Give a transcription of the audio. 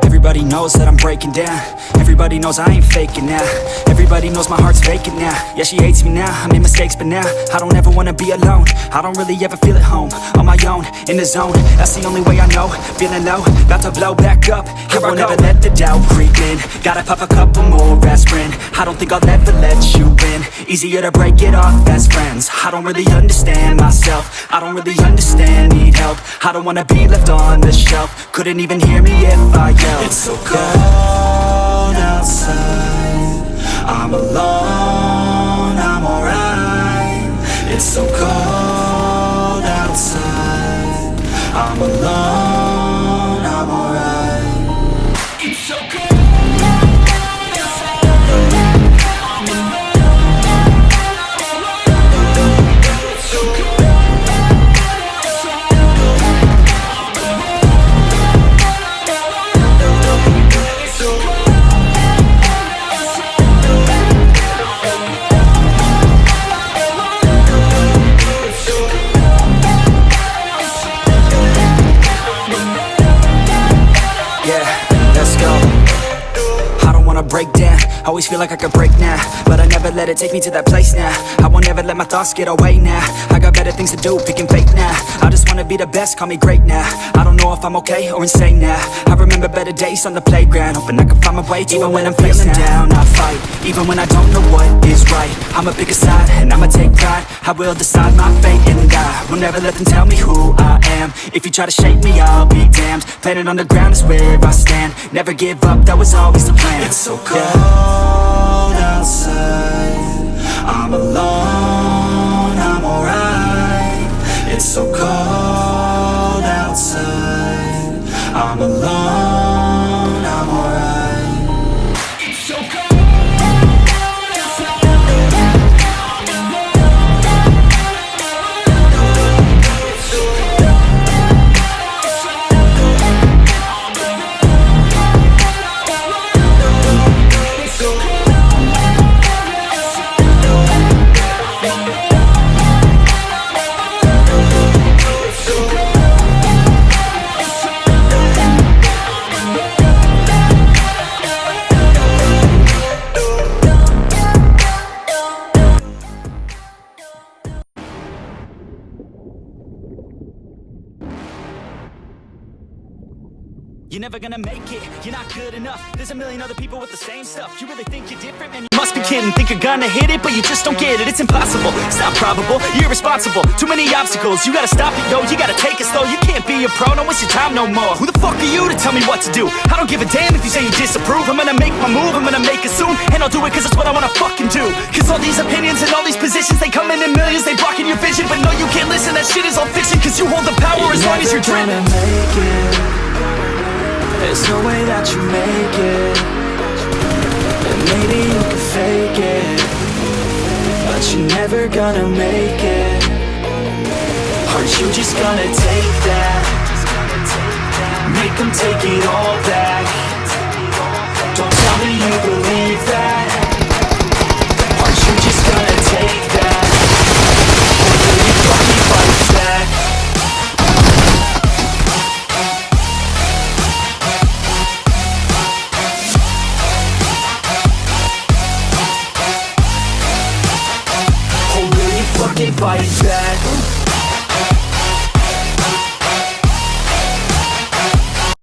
Everybody knows that I'm breaking down. Everybody knows I ain't faking now. Everybody knows my heart's vacant now. Yeah, she hates me now, I made mistakes but now I don't ever wanna be alone. I don't really ever feel at home. On my own, in the zone, that's the only way I know. Feeling low, about to blow back up. I won't ever let the doubt creep in. Gotta pop a couple more aspirin. I don't think I'll ever let you in. Easier to break it off best friends. I don't really understand myself. I don't really understand, need help. I don't wanna be left on the shelf. Couldn't even hear me if I yelled. It's so cold outside, I'm alone, I'm alright. It's so cold outside, I'm alone, I'm alright. It's so cold. Break down, always feel like I could break now, but I never let it take me to that place now. I won't ever let my thoughts get away now. I got better things to do, picking fate now. I just wanna be the best, call me great now. I don't know if I'm okay or insane now. I remember better days on the playground, hoping I can find my way to even when I'm feeling down, I fight. Even when I don't know what is right, I'ma pick a side and I'ma take pride. I will decide my fate and I will never let them tell me who I am. If you try to shake me, I'll be damned. Planet on the ground is where I stand. Never give up, that was always the plan. It's so cold outside, I'm alone, I'm alright. It's so cold outside, I'm alone, I'm alright. It's so cold. You're never gonna make it, you're not good enough. There's a million other people with the same stuff. You really think you're different, man? You must be kidding. Think you're gonna hit it, but you just don't get it. It's impossible, it's not probable, you're irresponsible. Too many obstacles, you gotta stop it, yo. You gotta take it slow, you can't be a pro. Don't waste your time no more. Who the fuck are you to tell me what to do? I don't give a damn if you say you disapprove. I'm gonna make my move, I'm gonna make it soon. And I'll do it cause it's what I wanna fucking do. Cause all these opinions and all these positions, they come in millions, they blocking your vision. But no, you can't listen, that shit is all fiction. Cause you hold the power as long as you're dreaming. Make it. There's no way that you make it. And maybe you can fake it, but you're never gonna make it. Aren't you just gonna take that? Make them take it all back. Don't tell me you believe that. Aren't you just gonna take that? Or will you fucking fight back? Fight back.